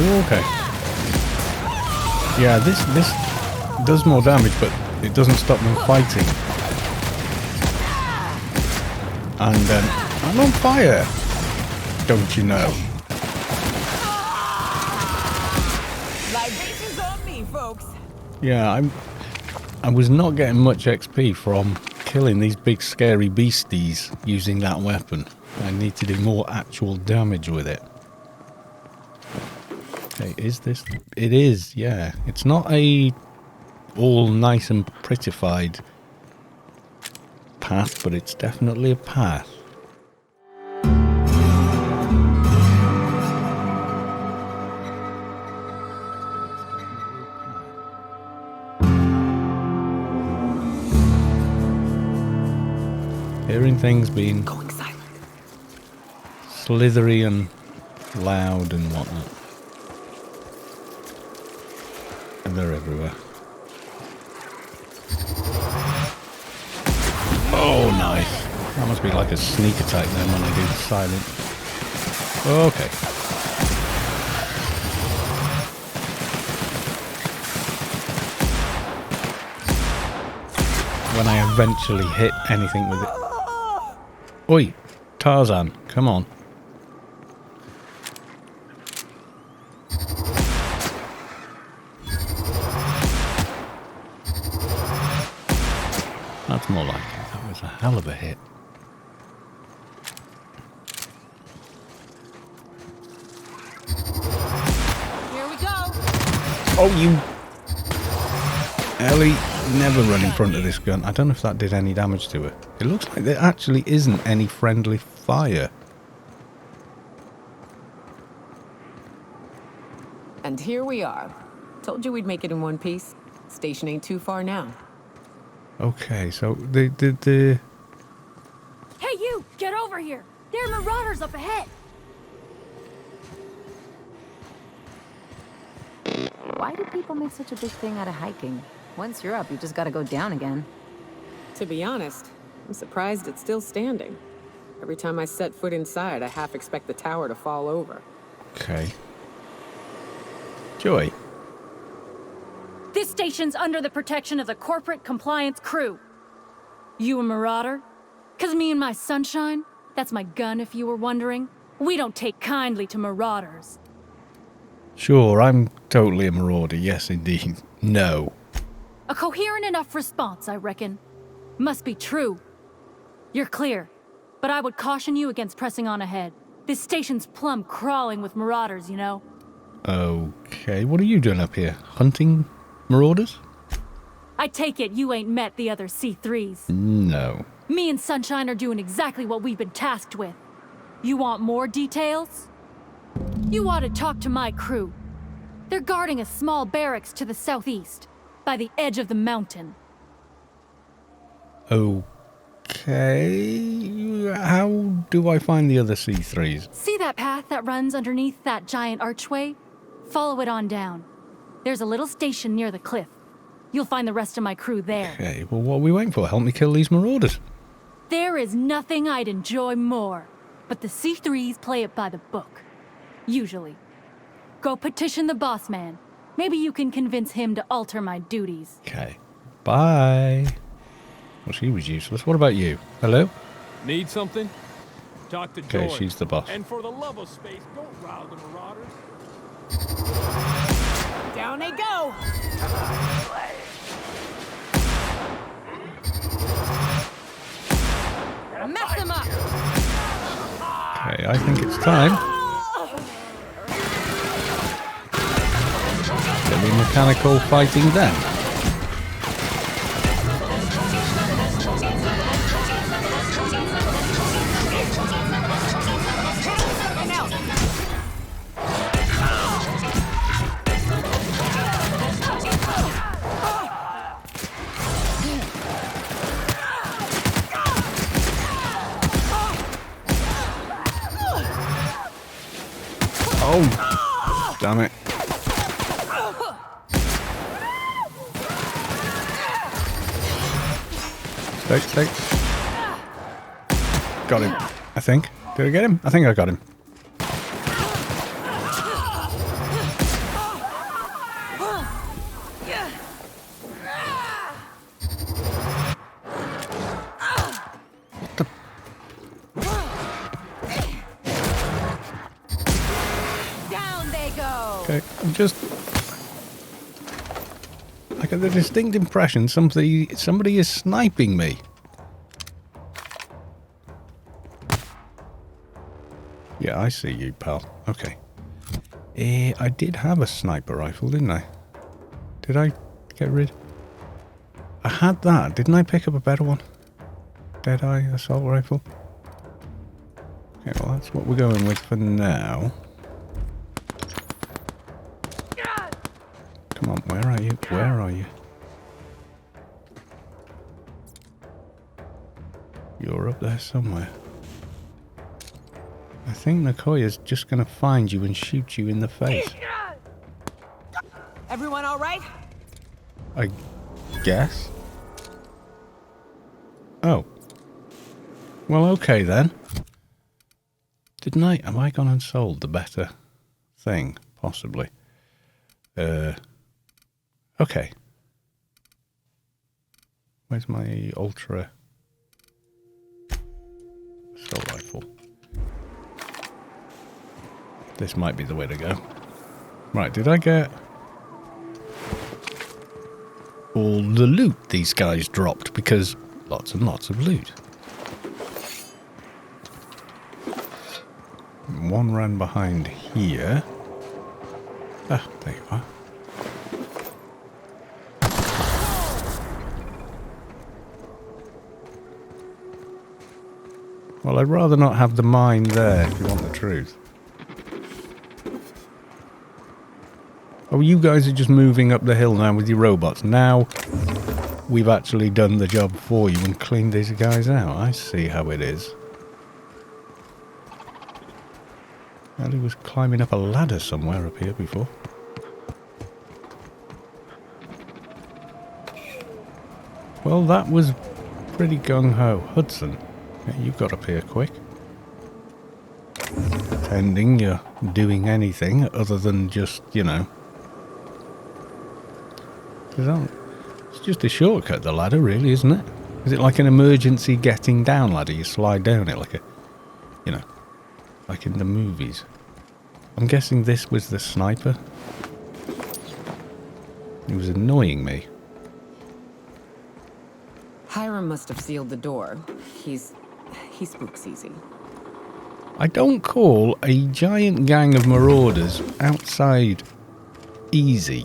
Oh, okay. Yeah, this does more damage, but it doesn't stop them fighting. And I'm on fire, don't you know? Libations on me, folks. Yeah, I was not getting much XP from killing these big scary beasties using that weapon. I need to do more actual damage with it. Okay, is this? It is, yeah. It's not a all nice and prettified path, but it's definitely a path. Hearing things being Going silent. slithery and loud and whatnot. And they're everywhere. Oh, nice. That must be like a sneak attack then when I do silent. Okay. When I eventually hit anything with it. Oi, Tarzan, come on. That's more like it. That was a hell of a hit. Here we go. Oh, you... Ellie, never run in front of this gun. I don't know if that did any damage to her. It looks like there actually isn't any friendly fire. And here we are. Told you we'd make it in one piece. Station ain't too far now. Okay, so the... Hey, you! Get over here! There are marauders up ahead! Why do people make such a big thing out of hiking? Once you're up, you just gotta go down again. To be honest, I'm surprised it's still standing. Every time I set foot inside, I half expect the tower to fall over. Okay. Joy. This station's under the protection of the corporate compliance crew. You a marauder? 'Cause me and my sunshine, that's my gun if you were wondering, we don't take kindly to marauders. Sure, I'm totally a marauder, yes indeed. No. A coherent enough response, I reckon. Must be true. You're clear, but I would caution you against pressing on ahead. This station's plumb crawling with marauders, you know. Okay, what are you doing up here? Hunting marauders? I take it you ain't met the other C3s. No. Me and Sunshine are doing exactly what we've been tasked with. You want more details? You ought to talk to my crew. They're guarding a small barracks to the southeast, by the edge of the mountain. Okay... How do I find the other C3s? See that path that runs underneath that giant archway? Follow it on down. There's a little station near the cliff. You'll find the rest of my crew there. Okay, well what are we waiting for? Help me kill these marauders. There is nothing I'd enjoy more, but the C3s play it by the book. Usually. Go petition the boss man. Maybe you can convince him to alter my duties. Okay. Bye. Well, she was useless. What about you? Hello? Need something? Talk to Okay, George. she's the boss. And for the love of space, don't rile the marauders. Down they go! Mess them up! Okay, I think it's time. Get me mechanical fighting then. Oh, damn it. Stay. Got him, I think. Did I get him? I think I got him. Down they go. Okay, I'm just... I get the distinct impression somebody is sniping me. Yeah, I see you, pal. Okay. I did have a sniper rifle, didn't I? Did I get rid? I had that. Didn't I pick up a better one? Deadeye assault rifle? Okay, well that's what we're going with for now. Come on, where are you? Where are you? You're up there somewhere. I think Nakoya's just gonna find you and shoot you in the face. Everyone all right? I guess. Oh. Well, okay then. Didn't I? Have I gone and sold the better thing? Possibly. Okay. Where's my ultra assault rifle? This might be the way to go. Right, did I get all the loot these guys dropped? Because lots and lots of loot. One ran behind here. Ah, there you are. Well, I'd rather not have the mine there, if you want the truth. Oh, you guys are just moving up the hill now with your robots. Now, we've actually done the job for you and cleaned these guys out. I see how it is. Well, he was climbing up a ladder somewhere up here before. Well, that was pretty gung-ho. Hudson, yeah, you got up here quick. Pretending you're doing anything other than just, you know... It's just a shortcut, the ladder, really, isn't it? Is it like an emergency getting down ladder? You slide down it like a... You know, like in the movies. I'm guessing this was the sniper. He was annoying me. Hiram must have sealed the door. He spooks easy. I don't call a giant gang of marauders outside easy.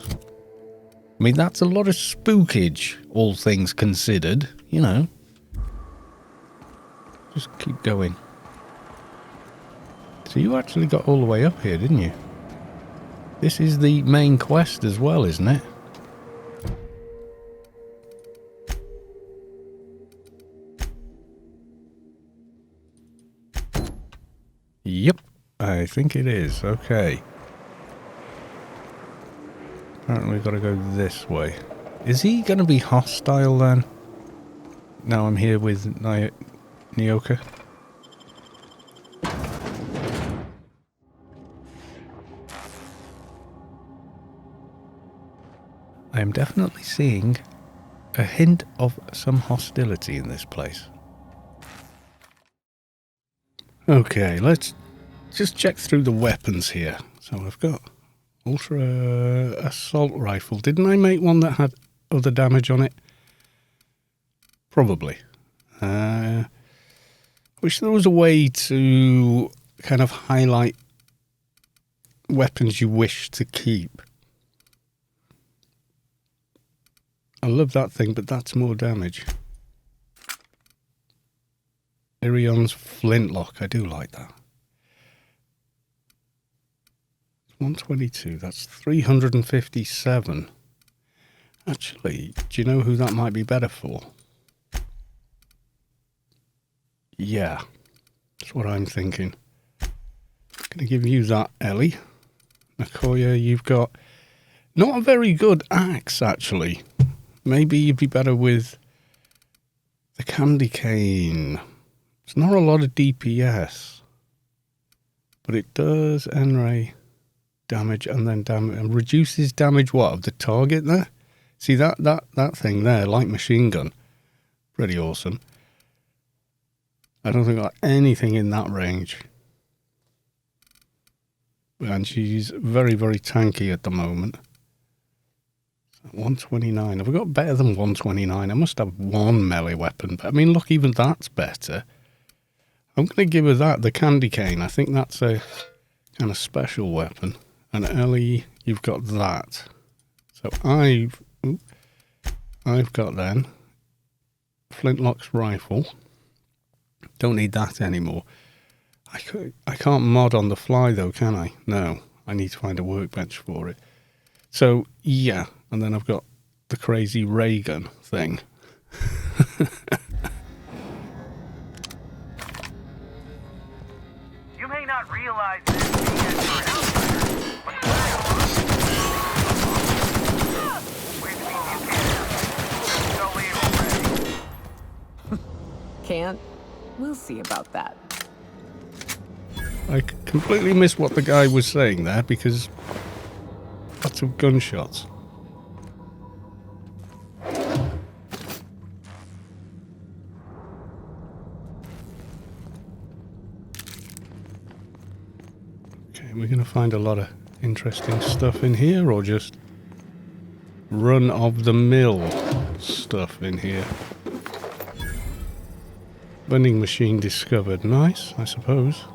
I mean, that's a lot of spookage, all things considered, you know. Just keep going. So you actually got all the way up here, didn't you? This is the main quest as well, isn't it? Yep, I think it is. Okay. Apparently we've got to go this way. Is he going to be hostile then? Now I'm here with Nyoka. I am definitely seeing a hint of some hostility in this place. Okay, let's just check through the weapons here. So I've got ultra assault rifle. Didn't I make one that had other damage on it? Probably. Wish there was a way to kind of highlight weapons you wish to keep. I love that thing, but that's more damage. Irion's flintlock. I do like that. 122. That's 357. Actually, do you know who that might be better for? Yeah, that's what I'm thinking. Gonna give you that, Ellie. Nakoya, you've got not a very good axe, actually. Maybe you'd be better with the candy cane. It's not a lot of DPS, but it does N-ray damage and then damage and reduces damage what of the target there. See that thing there, light machine gun, pretty awesome. I don't think I got anything in that range. And she's very, very tanky at the moment. 129. Have we got better than 129? I must have one melee weapon. But I mean, look, even that's better. I'm going to give her that, the candy cane. I think that's a kind of special weapon. And Ellie, you've got that. So I've got then Flintlock's rifle. Don't need that anymore. I can't mod on the fly though, can I? No, I need to find a workbench for it. So yeah, and then I've got the crazy ray gun thing. You may not realize this is for an outsider, but which means you can't. Can't? We'll see about that. I completely missed what the guy was saying there because lots of gunshots. Okay, we're going to find a lot of interesting stuff in here, or just run-of-the-mill stuff in here. Vending machine discovered. Nice, I suppose.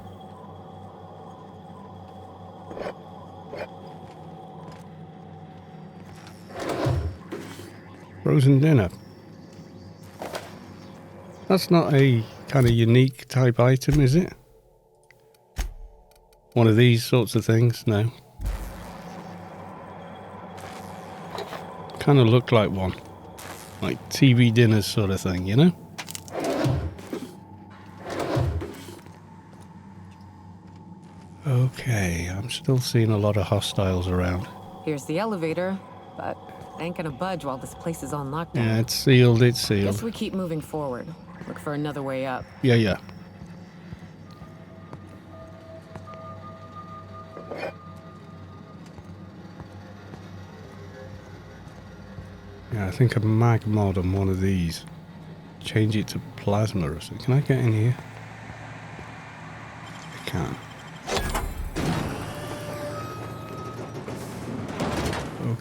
Frozen dinner. That's not a kind of unique type item, is it? One of these sorts of things? No. Kind of look like one. Like TV dinners sort of thing, you know? Okay, I'm still seeing a lot of hostiles around. Here's the elevator, but I ain't gonna budge while this place is on lockdown. Yeah, it's sealed, it's Guess sealed. we keep moving forward. Look for another way up. Yeah, yeah. Yeah, I think a mag mod on one of these. Change it to plasma or something. Can I get in here? I can.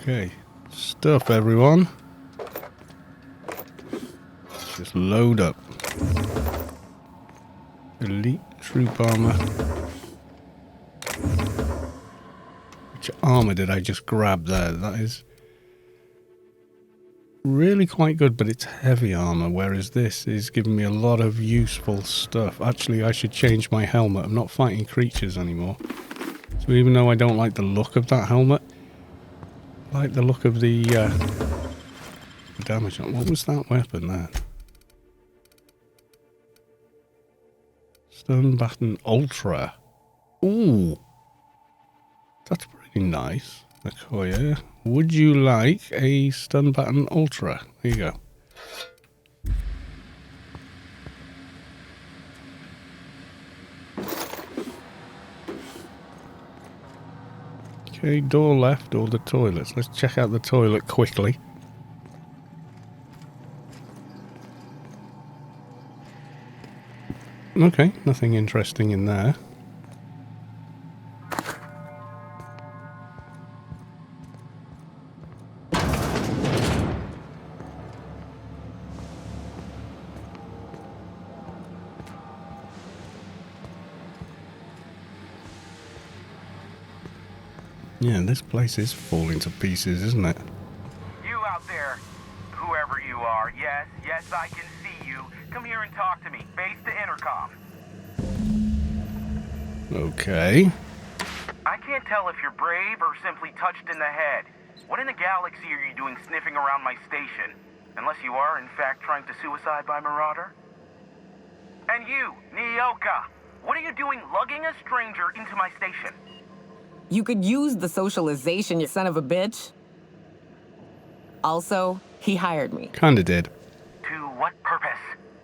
Okay. Stuff, everyone. Let's just load up. Elite troop armor. Which armor did I just grab there? That is really quite good, but it's heavy armor, whereas this is giving me a lot of useful stuff. Actually, I should change my helmet. I'm not fighting creatures anymore. So even though I don't like the look of that helmet, I like the look of the damage on. What was that weapon there? Stun Baton Ultra. Ooh. That's pretty nice. Nakoya, would you like a Stun Baton Ultra? There you go. Okay, door left or the toilets. Let's check out the toilet quickly. Okay, nothing interesting in there. Yeah, this place is falling to pieces, isn't it? You out there, whoever you are, yes, I can see you. Come here and talk to me. Base to intercom. Okay. I can't tell if you're brave or simply touched in the head. What in the galaxy are you doing sniffing around my station? Unless you are, in fact, trying to suicide by Marauder? And you, Nyoka, what are you doing lugging a stranger into my station? You could use the socialization, you son of a bitch. Also, he hired me. Kinda did. To what purpose?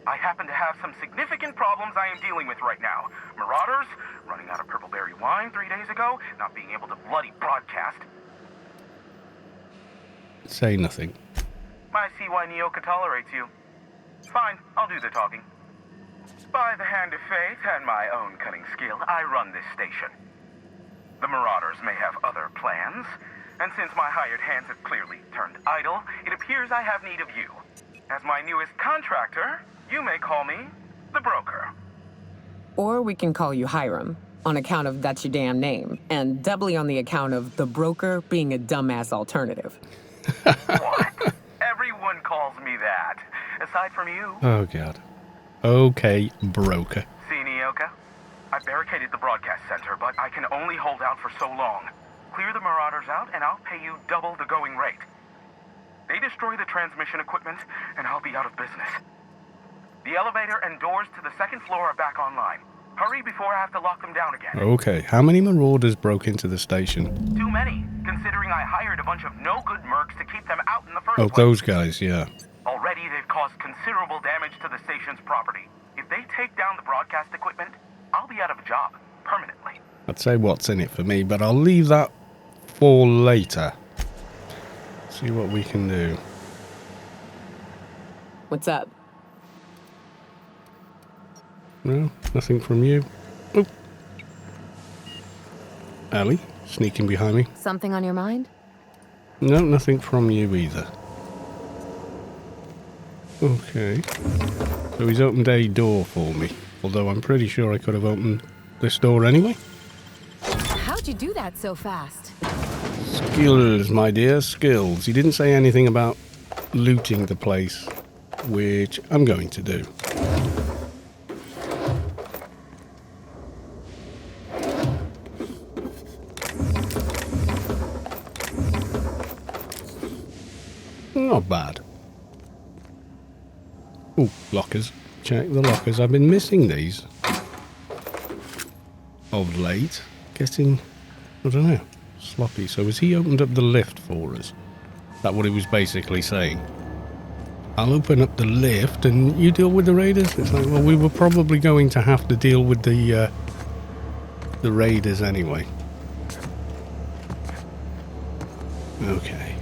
I happen to have some significant problems I am dealing with right now. Marauders, running out of purple berry wine 3 days ago, not being able to bloody broadcast. Say nothing. I see why Nyoka tolerates you. Fine, I'll do the talking. By the hand of fate and my own cunning skill, I run this station. The Marauders may have other plans, and since my hired hands have clearly turned idle, it appears I have need of you. As my newest contractor, you may call me the broker. Or we can call you Hiram, on account of that's your damn name, and doubly on the account of the broker being a dumbass alternative. What? Everyone calls me that, aside from you. Oh, God. Okay, broker. See, Nyoka? I barricaded the broadcast center, but I can only hold out for so long. Clear the Marauders out, and I'll pay you double the going rate. They destroy the transmission equipment, and I'll be out of business. The elevator and doors to the second floor are back online. Hurry before I have to lock them down again. Okay, how many Marauders broke into the station? Too many, considering I hired a bunch of no-good mercs to keep them out in the first Oh, place. those guys, yeah. Already, they've caused considerable damage to the station's property. If they take down the broadcast equipment, I'll be out of a job, permanently. I'd say what's in it for me, but I'll leave that for later. See what we can do. What's up? No, nothing from you. Oop. Ellie, sneaking behind me. Something on your mind? No, nothing from you either. Okay. So he's opened a door for me. Although I'm pretty sure I could have opened this door anyway. How'd you do that so fast? Skills, my dear, skills. He didn't say anything about looting the place, which I'm going to do. Not bad. Oh, lockers. Check the lockers. I've been missing these of late. Getting, I don't know, sloppy. So has he opened up the lift for us? Is that what he was basically saying? I'll open up the lift and you deal with the raiders? It's like, well, we were probably going to have to deal with the raiders anyway. Okay.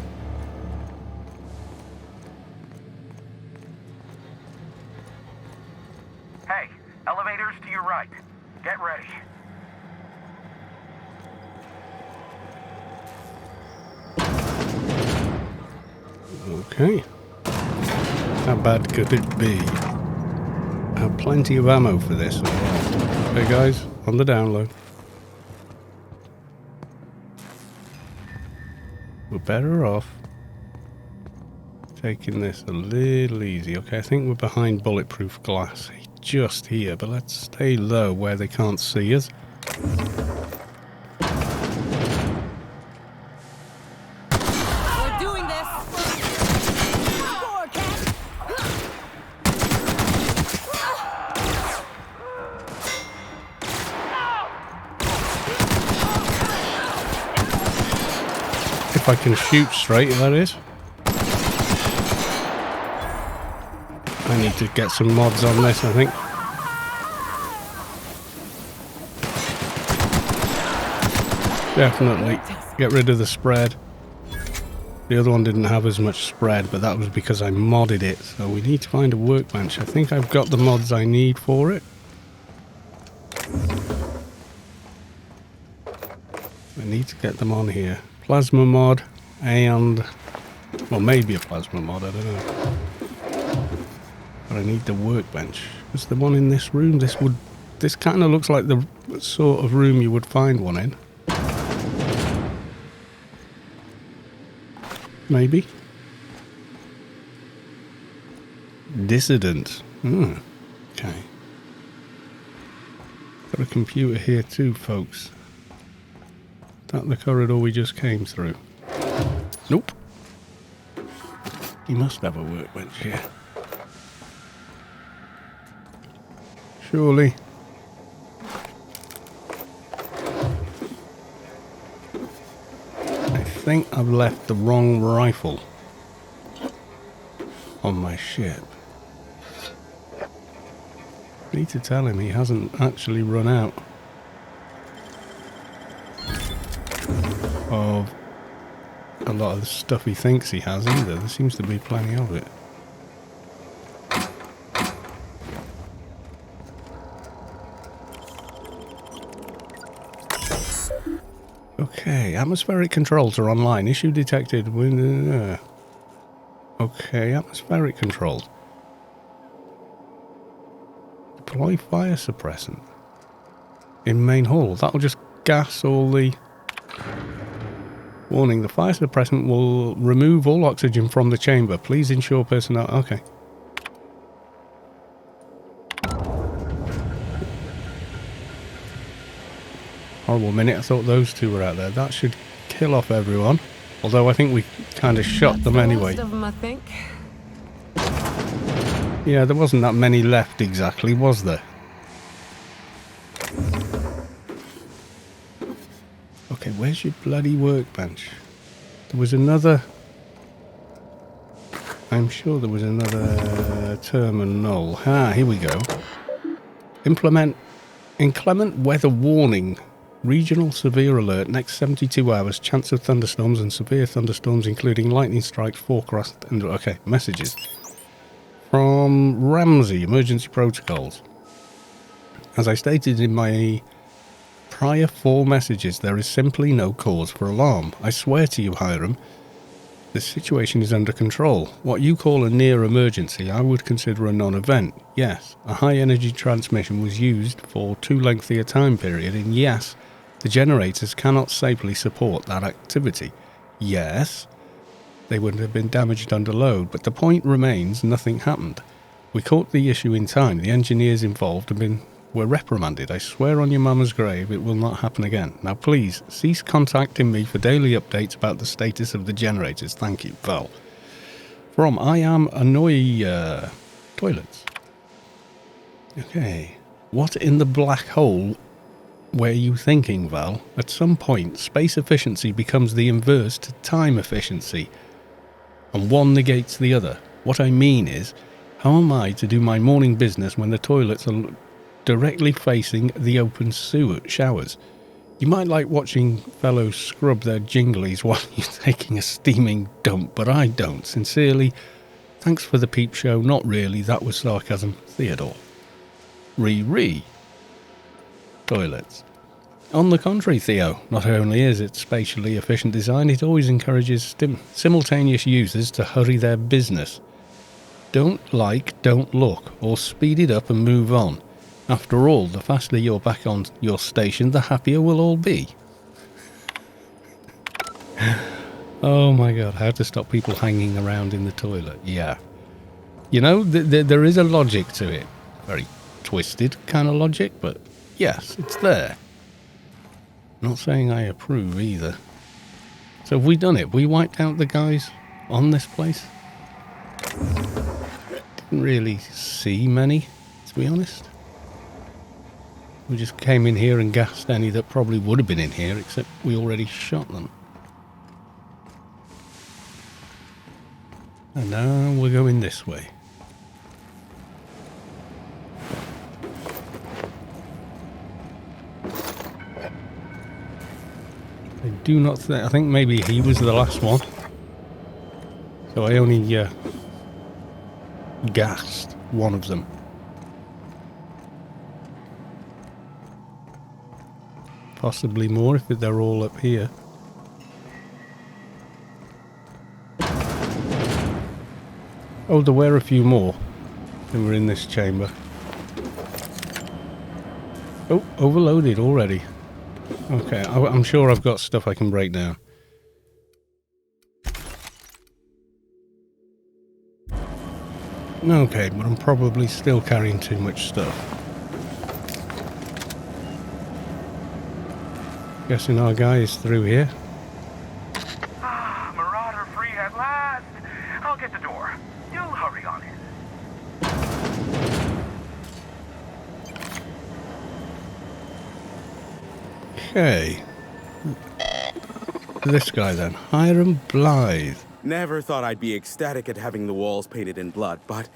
Hey, elevators to your right. Get ready. Okay. How bad could it be? I have plenty of ammo for this as well. Hey guys, on the down low. We're better off taking this a little easy. Okay, I think we're behind bulletproof glass just here, but let's stay low where they can't see us. We're doing this! Score, cat! If I can shoot straight, that is. I need to get some mods on this, I think. Definitely get rid of the spread. The other one didn't have as much spread, but that was because I modded it. So we need to find a workbench. I think I've got the mods I need for it. I need to get them on here. Plasma mod and... well, maybe a plasma mod, I don't know. But I need the workbench. Is the one in this room? This kind of looks like the sort of room you would find one in. Maybe. Dissident. Okay. Got a computer here too, folks. Is that the corridor we just came through? Nope. He must have a workbench here. Surely. I think I've left the wrong rifle on my ship. I need to tell him he hasn't actually run out of a lot of the stuff he thinks he has either. There seems to be plenty of it. Okay, atmospheric controls are online. Issue detected. Okay, atmospheric controls. Deploy fire suppressant. In main hall. That'll just gas all the... Warning, the fire suppressant will remove all oxygen from the chamber. Please ensure personnel... Okay. Horrible minute. I thought those two were out there. That should kill off everyone. Although I think we kind of shot them anyway. Most of them, I think. Yeah, there wasn't that many left exactly, was there? Okay, where's your bloody workbench? There was another... I'm sure there was another terminal. Ah, here we go. Implement inclement weather warning. Regional severe alert. Next 72 hours. Chance of thunderstorms and severe thunderstorms, including lightning strikes, forecast. And okay, messages. From Ramsey, Emergency Protocols. As I stated in my prior 4 messages, there is simply no cause for alarm. I swear to you, Hiram, the situation is under control. What you call a near emergency, I would consider a non-event. Yes, a high-energy transmission was used for too lengthy a time period, and yes, the generators cannot safely support that activity. Yes, they would have been damaged under load, but the point remains nothing happened. We caught the issue in time. The engineers involved were reprimanded. I swear on your mama's grave it will not happen again. Now please, cease contacting me for daily updates about the status of the generators. Thank you, Val. From I am Annoy Toilets. Okay. What in the black hole were you thinking, Val? At some point, space efficiency becomes the inverse to time efficiency, and one negates the other. What I mean is, how am I to do my morning business when the toilets are directly facing the open showers? You might like watching fellows scrub their jinglies while you're taking a steaming dump, but I don't. Sincerely, thanks for the peep show. Not really, that was sarcasm. Theodore. Toilets. On the contrary, Theo, not only is it spatially efficient design, it always encourages simultaneous users to hurry their business. Don't look, or speed it up and move on. After all, the faster you're back on your station, the happier we'll all be. Oh my god, how to stop people hanging around in the toilet. Yeah. You know, there is a logic to it. Very twisted kind of logic, but yes, it's there. Not saying I approve either. So have we done it? We wiped out the guys on this place? Didn't really see many, to be honest. We just came in here and gassed any that probably would have been in here, except we already shot them. And now we're going this way. I do not think... I think maybe he was the last one. So I only gassed one of them. Possibly more if they're all up here. Oh, there were a few more who were in this chamber. Oh, overloaded already. Okay, I'm sure I've got stuff I can break down. Okay, but I'm probably still carrying too much stuff. Guessing our guy is through here. Marauder free at last. I'll get the door. You hurry on in. Okay. This guy then. Hiram Blythe. Never thought I'd be ecstatic at having the walls painted in blood, but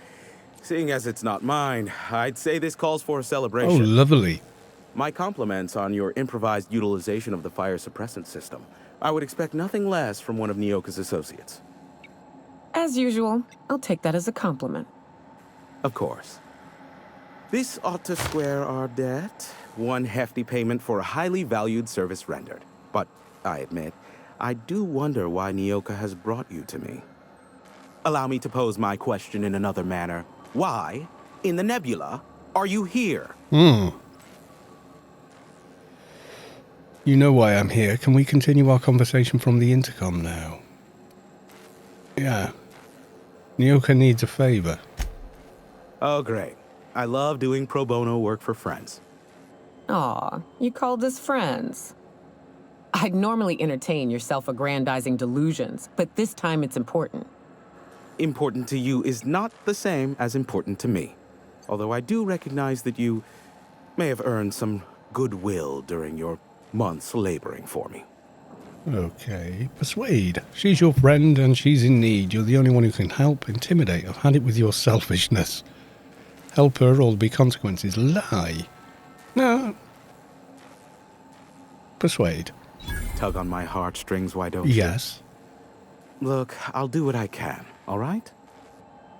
seeing as it's not mine, I'd say this calls for a celebration. Oh, lovely. My compliments on your improvised utilization of the fire suppressant system. I would expect nothing less from one of Nyoka's associates. As usual, I'll take that as a compliment. Of course. This ought to square our debt. One hefty payment for a highly valued service rendered. But I admit, I do wonder why Nyoka has brought you to me. Allow me to pose my question in another manner. Why, in the nebula, are you here? You know why I'm here. Can we continue our conversation from the intercom now? Yeah. Nyoka needs a favor. Oh, great. I love doing pro bono work for friends. Aw, you called us friends. I'd normally entertain your self-aggrandizing delusions, but this time it's important. Important to you is not the same as important to me. Although I do recognize that you may have earned some goodwill during your months laboring for me. Okay. Persuade. She's your friend and she's in need. You're the only one who can help. Intimidate. I've had it with your selfishness. Help her or there'll be consequences. Lie. No. Persuade. Tug on my heartstrings, why don't you? Yes. Look, I'll do what I can, all right?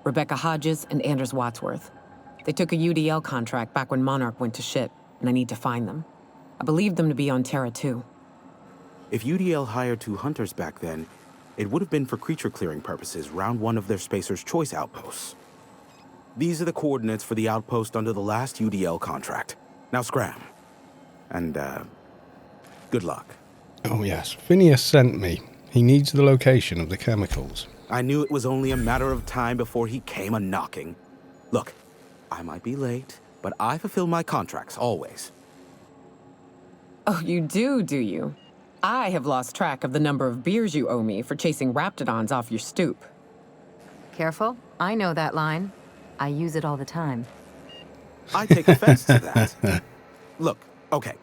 Rebecca Hodges and Anders Wadsworth. They took a UDL contract back when Monarch went to shit, and I need to find them. I believe them to be on Terra 2. If UDL hired 2 hunters back then, it would have been for creature clearing purposes round one of their Spacer's Choice outposts. These are the coordinates for the outpost under the last UDL contract. Now scram. And, good luck. Oh, yes. Phineas sent me. He needs the location of the chemicals. I knew it was only a matter of time before he came a-knocking. Look, I might be late, but I fulfill my contracts, always. Oh, you do you? I have lost track of the number of beers you owe me for chasing raptidons off your stoop. Careful, I know that line. I use it all the time. I take offense to that. Look, okay.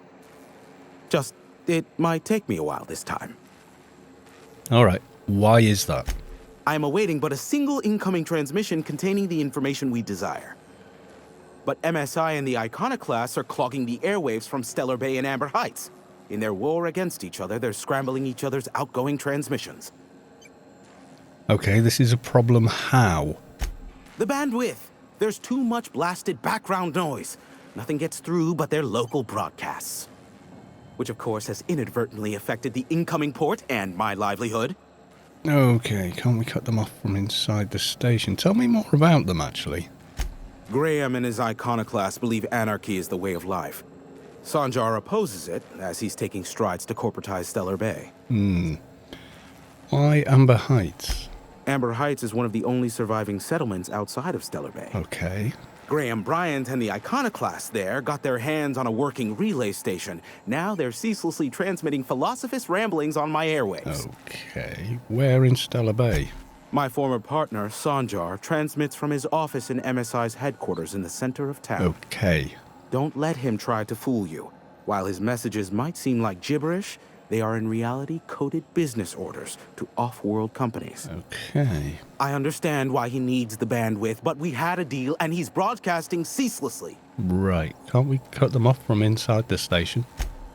Just, it might take me a while this time. All right. Why is that? I am awaiting but a single incoming transmission containing the information we desire. But MSI and the Iconoclasts are clogging the airwaves from Stellar Bay and Amber Heights. In their war against each other, they're scrambling each other's outgoing transmissions. Okay, this is a problem. How? The bandwidth. There's too much blasted background noise. Nothing gets through but their local broadcasts. Which, of course, has inadvertently affected the incoming port and my livelihood. Okay, can't we cut them off from inside the station? Tell me more about them, actually. Graham and his Iconoclasts believe anarchy is the way of life. Sanjar opposes it, as he's taking strides to corporatize Stellar Bay. Why Amber Heights? Amber Heights is one of the only surviving settlements outside of Stellar Bay. Okay. Graham Bryant and the Iconoclasts there got their hands on a working relay station. Now they're ceaselessly transmitting philosophist ramblings on my airwaves. Okay. Where in Stellar Bay? My former partner, Sanjar, transmits from his office in MSI's headquarters in the center of town. Okay. Don't let him try to fool you. While his messages might seem like gibberish, they are in reality coded business orders to off-world companies. Okay. I understand why he needs the bandwidth, but we had a deal and he's broadcasting ceaselessly. Right. Can't we cut them off from inside the station?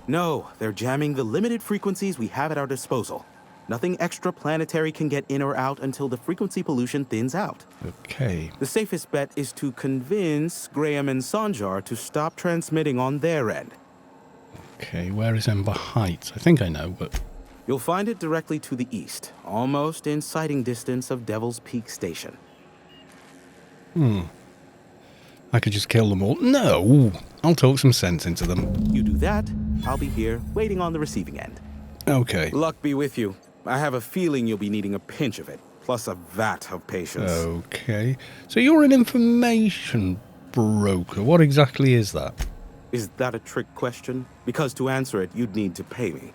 No, they're jamming the limited frequencies we have at our disposal. Nothing extraplanetary can get in or out until the frequency pollution thins out. Okay. The safest bet is to convince Graham and Sanjar to stop transmitting on their end. Okay, where is Amber Heights? I think I know, but... You'll find it directly to the east, almost in sighting distance of Devil's Peak Station. I could just kill them all. No! I'll talk some sense into them. You do that, I'll be here, waiting on the receiving end. Okay. Luck be with you. I have a feeling you'll be needing a pinch of it, plus a vat of patience. Okay. So you're an information broker. What exactly is that? Is that a trick question? Because to answer it, you'd need to pay me.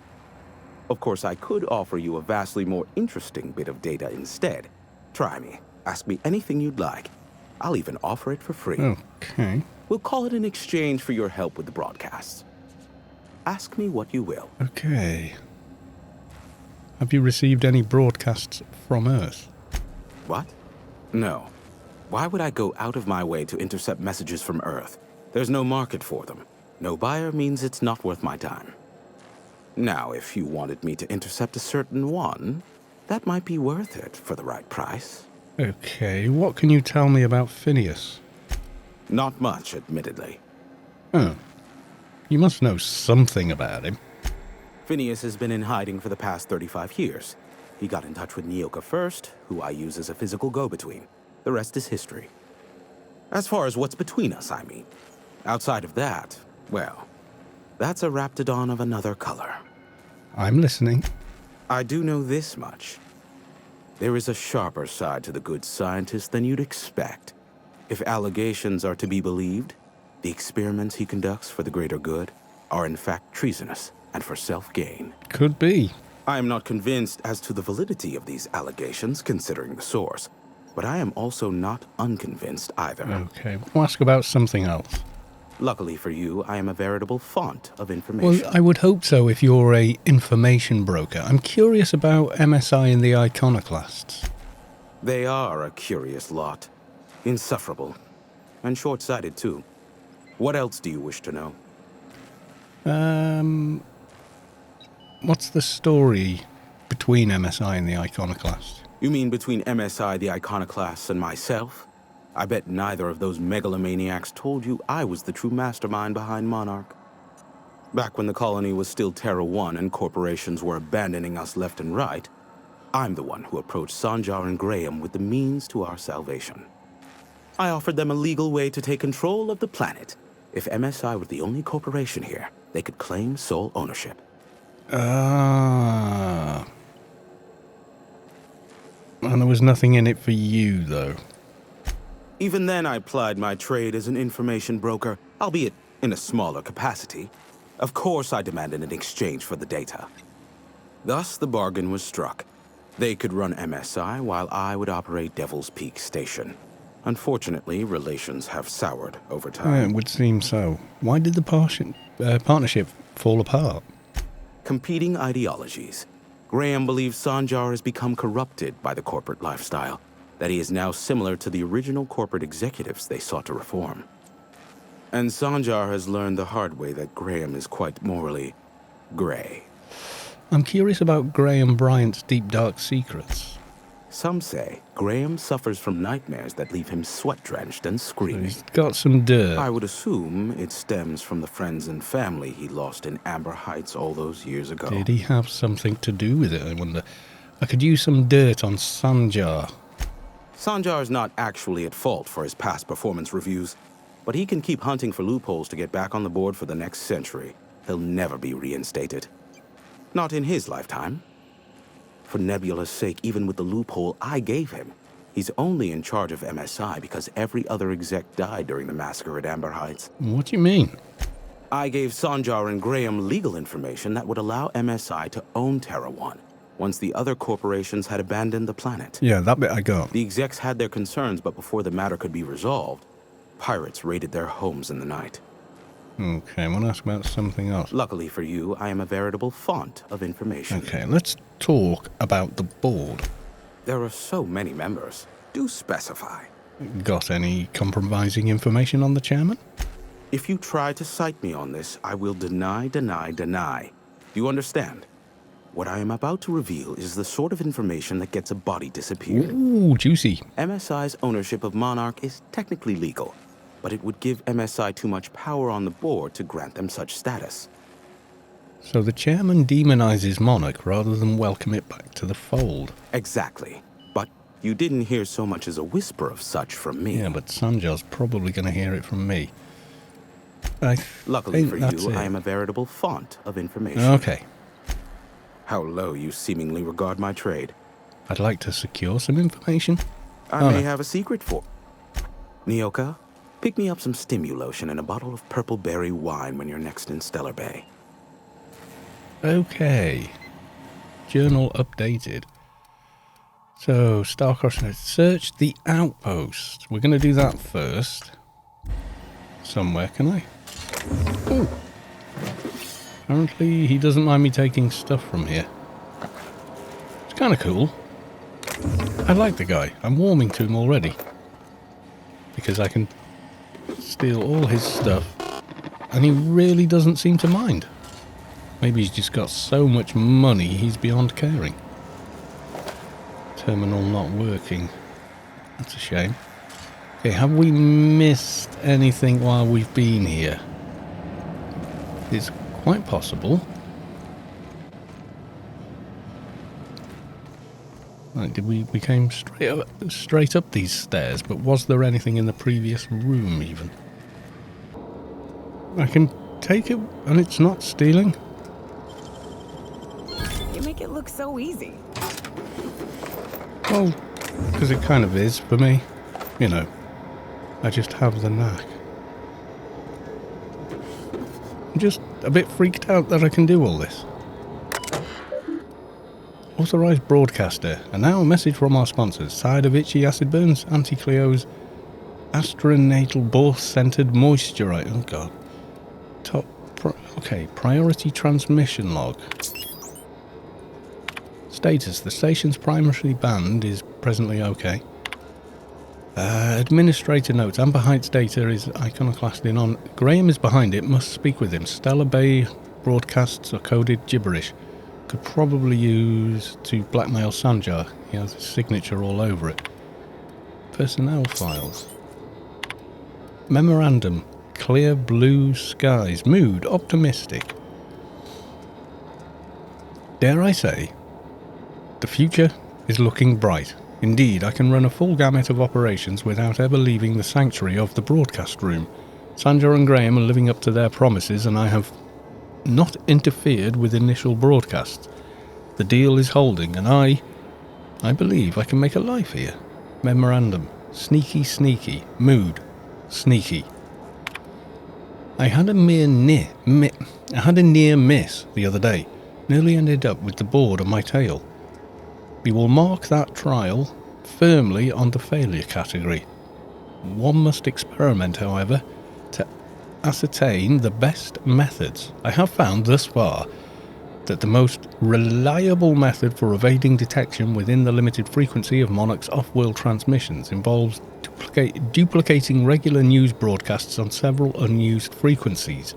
Of course, I could offer you a vastly more interesting bit of data instead. Try me. Ask me anything you'd like. I'll even offer it for free. Okay. We'll call it an exchange for your help with the broadcasts. Ask me what you will. Okay. Have you received any broadcasts from Earth? What? No. Why would I go out of my way to intercept messages from Earth? There's no market for them. No buyer means it's not worth my time. Now, if you wanted me to intercept a certain one, that might be worth it for the right price. Okay, what can you tell me about Phineas? Not much, admittedly. Oh. You must know something about him. Phineas has been in hiding for the past 35 years. He got in touch with Nyoka first, who I use as a physical go-between. The rest is history. As far as what's between us, I mean. Outside of that, well, that's a Raptidon of another color. I'm listening. I do know this much. There is a sharper side to the good scientist than you'd expect. If allegations are to be believed, the experiments he conducts for the greater good are in fact treasonous and for self-gain. Could be. I am not convinced as to the validity of these allegations, considering the source, but I am also not unconvinced either. Okay, we'll ask about something else. Luckily for you, I am a veritable font of information. Well, I would hope so if you're a information broker. I'm curious about MSI and the iconoclasts. They are a curious lot. Insufferable. And short-sighted, too. What else do you wish to know? What's the story between MSI and the iconoclasts? You mean between MSI, the iconoclasts, and myself? I bet neither of those megalomaniacs told you I was the true mastermind behind Monarch. Back when the colony was still Terra 1 and corporations were abandoning us left and right, I'm the one who approached Sanjar and Graham with the means to our salvation. I offered them a legal way to take control of the planet. If MSI were the only corporation here, they could claim sole ownership. And there was nothing in it for you, though. Even then, I plied my trade as an information broker, albeit in a smaller capacity. Of course, I demanded an exchange for the data. Thus, the bargain was struck. They could run MSI while I would operate Devil's Peak Station. Unfortunately, relations have soured over time. It would seem so. Why did the partnership fall apart? Competing ideologies. Graham believes Sanjar has become corrupted by the corporate lifestyle, that he is now similar to the original corporate executives they sought to reform. And Sanjar has learned the hard way that Graham is quite morally gray. I'm curious about Graham Bryant's deep dark secrets. Some say Graham suffers from nightmares that leave him sweat-drenched and screaming. He's got some dirt. I would assume it stems from the friends and family he lost in Amber Heights all those years ago. Did he have something to do with it, I wonder? I could use some dirt on Sanjar. Sanjar is not actually at fault for his past performance reviews, but he can keep hunting for loopholes to get back on the board for the next century. He'll never be reinstated. Not in his lifetime. For Nebula's sake, even with the loophole I gave him, he's only in charge of MSI because every other exec died during the massacre at Amber Heights. What do you mean? I gave Sanjar and Graham legal information that would allow MSI to own Terra 1 once the other corporations had abandoned the planet. Yeah, that bit I got. The execs had their concerns, but before the matter could be resolved, pirates raided their homes in the night. Okay, I want to ask about something else. Luckily for you, I am a veritable font of information. Okay, let's talk about the board. There are so many members. Do specify. Got any compromising information on the chairman? If you try to cite me on this, I will deny. Do you understand? What I am about to reveal is the sort of information that gets a body disappeared. Ooh, juicy. MSI's ownership of Monarch is technically legal, but it would give MSI too much power on the board to grant them such status. So the chairman demonizes Monarch rather than welcome it back to the fold. Exactly. But you didn't hear so much as a whisper of such from me. Yeah, but Sanjar's probably going to hear it from me. Luckily for you, I am a veritable font of information. Okay. How low you seemingly regard my trade. I'd like to secure some information. I may have a secret for... Nyoka, pick me up some Stimulotion and a bottle of purple berry wine when you're next in Stellar Bay. Okay. Journal updated. So, Starcross, search the outpost. We're going to do that first. Somewhere, can I? Ooh. Apparently, he doesn't mind me taking stuff from here. It's kind of cool. I like the guy. I'm warming to him already. Because I can steal all his stuff. And he really doesn't seem to mind. Maybe he's just got so much money, he's beyond caring. Terminal not working. That's a shame. Okay, have we missed anything while we've been here? It's quite possible. Right, we came straight up these stairs, but was there anything in the previous room even? I can take it and it's not stealing. You make it look so easy. Well, because it kind of is for me. You know, I just have the knack. I'm just a bit freaked out that I can do all this. Authorized broadcaster, and now a message from our sponsors. Side of Itchy Acid Burns, Anti-Cleo's Astronatal Boar-Scented Moisturizer. Oh god. Okay, priority transmission log. Status, the station's primary band is presently okay. Administrator notes, Amber Heights data is iconoclasted in on. Graham is behind it, must speak with him. Stellar Bay broadcasts are coded gibberish. Could probably use to blackmail Sanjar. He has his signature all over it. Personnel files. Memorandum. Clear blue skies. Mood. Optimistic. Dare I say, the future is looking bright. Indeed, I can run a full gamut of operations without ever leaving the sanctuary of the broadcast room. Sanjar and Graham are living up to their promises, and I have not interfered with initial broadcasts. The deal is holding, and I believe I can make a life here. Memorandum. Sneaky, sneaky. Mood. Sneaky. I had a near miss the other day. Nearly ended up with the board on my tail. We will mark that trial firmly on the failure category. One must experiment, however, to ascertain the best methods. I have found thus far that the most reliable method for evading detection within the limited frequency of Monarch's off-world transmissions involves duplicating regular news broadcasts on several unused frequencies.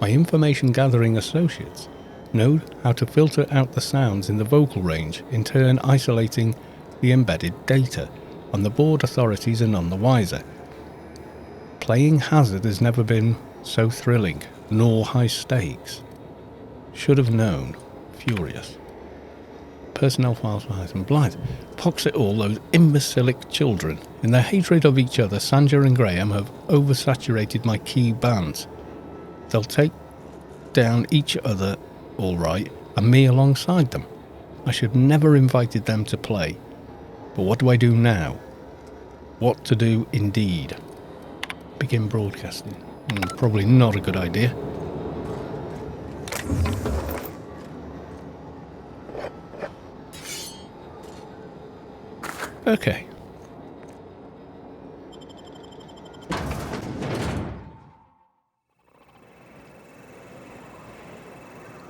My information-gathering associates know how to filter out the sounds in the vocal range, in turn isolating the embedded data, and the board authorities are none the wiser. Playing hazard has never been so thrilling, nor high stakes. Should have known. Furious. Personnel files for Hyde and Blythe. Pox it all, those imbecilic children. In their hatred of each other, Sanjar and Graham have oversaturated my key bands. They'll take down each other all right, and me alongside them. I should never invited them to play. But what do I do now? What to do indeed? Begin broadcasting. Probably not a good idea. Okay.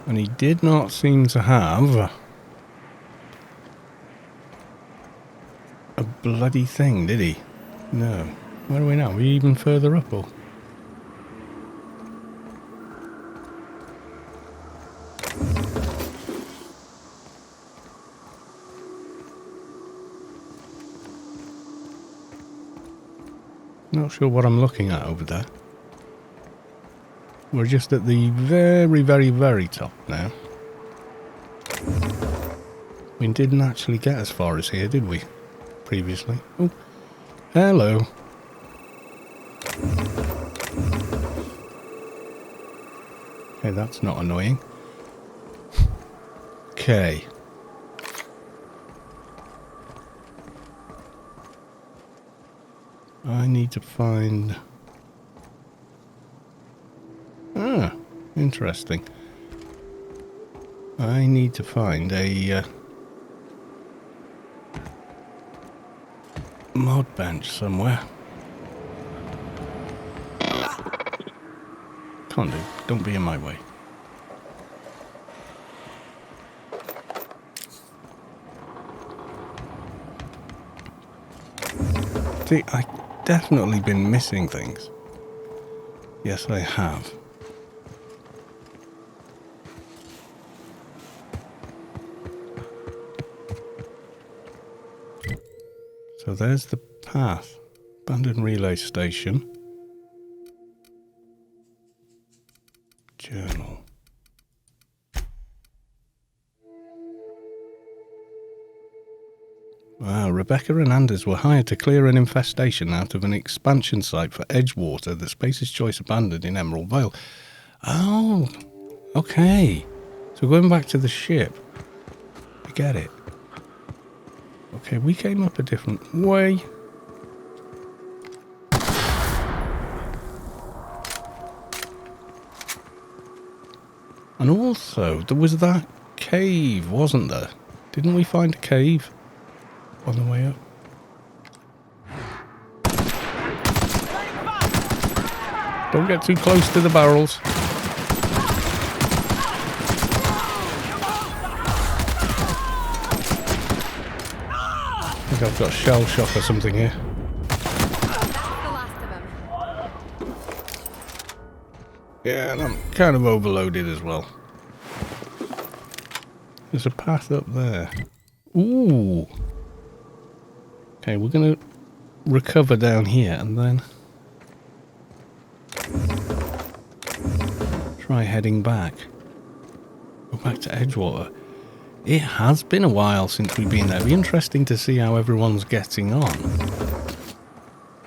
And he did not seem to have a bloody thing, did he? No. Where are we now? Are we even further up, or? Not sure what I'm looking at over there. We're just at the very, very, very top now. We didn't actually get as far as here, did we? Previously. Oh, hello. Okay, that's not annoying. Okay. I need to find... Ah, interesting. I need to find a mod bench somewhere. Can't do. Don't be in my way. See, I've definitely been missing things. Yes, I have. So there's the path. Abandoned relay station. Journal. Wow, Rebecca and Anders were hired to clear an infestation out of an expansion site for Edgewater that Space's Choice abandoned in Emerald Vale. Oh, okay. So going back to the ship. I get it. Okay, we came up a different way. And also, there was that cave, wasn't there? Didn't we find a cave on the way up? Don't get too close to the barrels. I think I've got shell shock or something here. Yeah, and I'm kind of overloaded as well. There's a path up there. Ooh. Okay, we're going to recover down here and then try heading back. Go back to Edgewater. It has been a while since we've been there. It'll be interesting to see how everyone's getting on.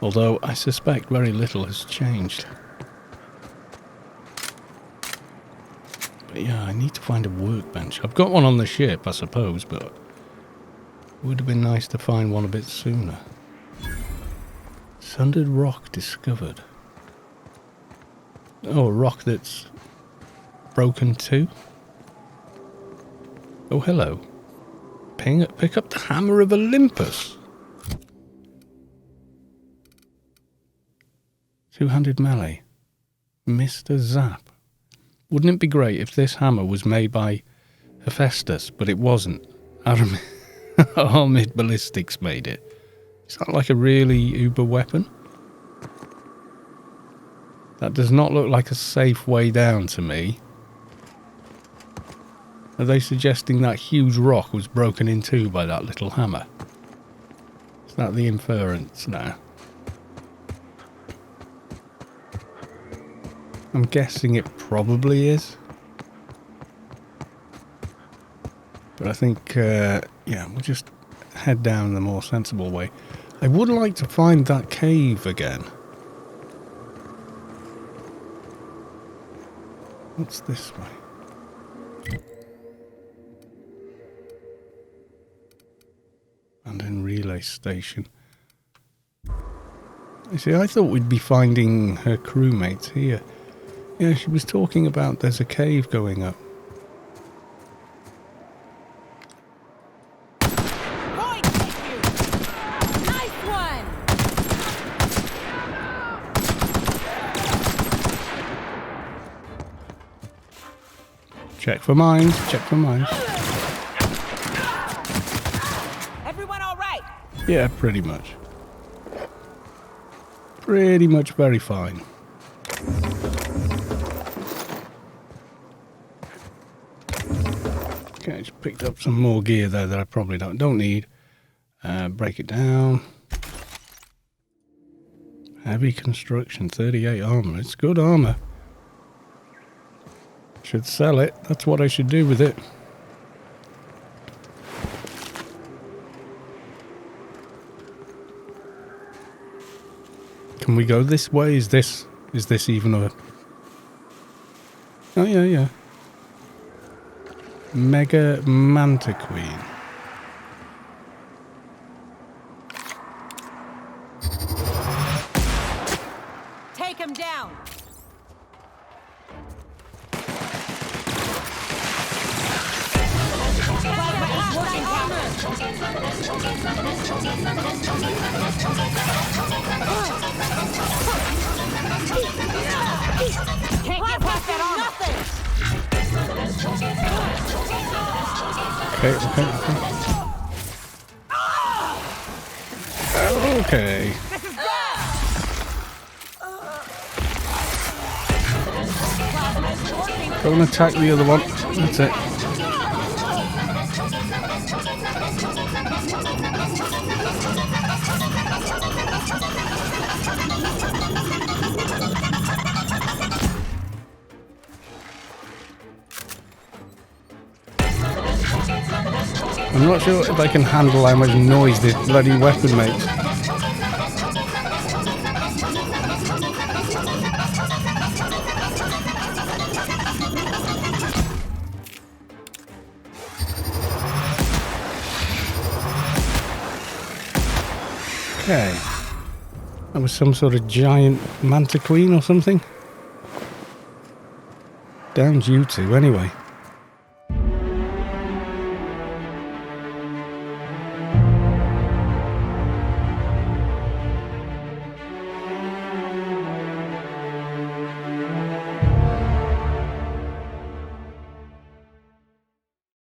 Although I suspect very little has changed. But yeah, I need to find a workbench. I've got one on the ship, I suppose, but it would have been nice to find one a bit sooner. Sundered rock discovered. Oh, a rock that's broken too? Oh, hello. Pick up the Hammer of Olympus. Two-handed melee. Mr. Zap. Wouldn't it be great if this hammer was made by Hephaestus, but it wasn't? Armored Ballistics made it. Is that like a really uber weapon? That does not look like a safe way down to me. Are they suggesting that huge rock was broken in two by that little hammer? Is that the inference now? I'm guessing it probably is. But I think, yeah, we'll just head down the more sensible way. I would like to find that cave again. What's this way? And in relay station. You see, I thought we'd be finding her crewmates here. Yeah, she was talking about there's a cave going up. Nice one! Check for mines, check for mines. Everyone all right? Yeah, pretty much. Pretty much very fine. Okay, I just picked up some more gear there that I probably don't need. Break it down. Heavy construction, 38 armor. It's good armor. Should sell it. That's what I should do with it. Can we go this way? Is this even a... Oh, yeah. Mega Manta Queen. Take him down. Can't get past that armor. Okay. Don't attack the other one. That's it. I'm not sure if I can handle how much noise this bloody weapon makes. Okay. That was some sort of giant manta queen or something. Downed you two anyway.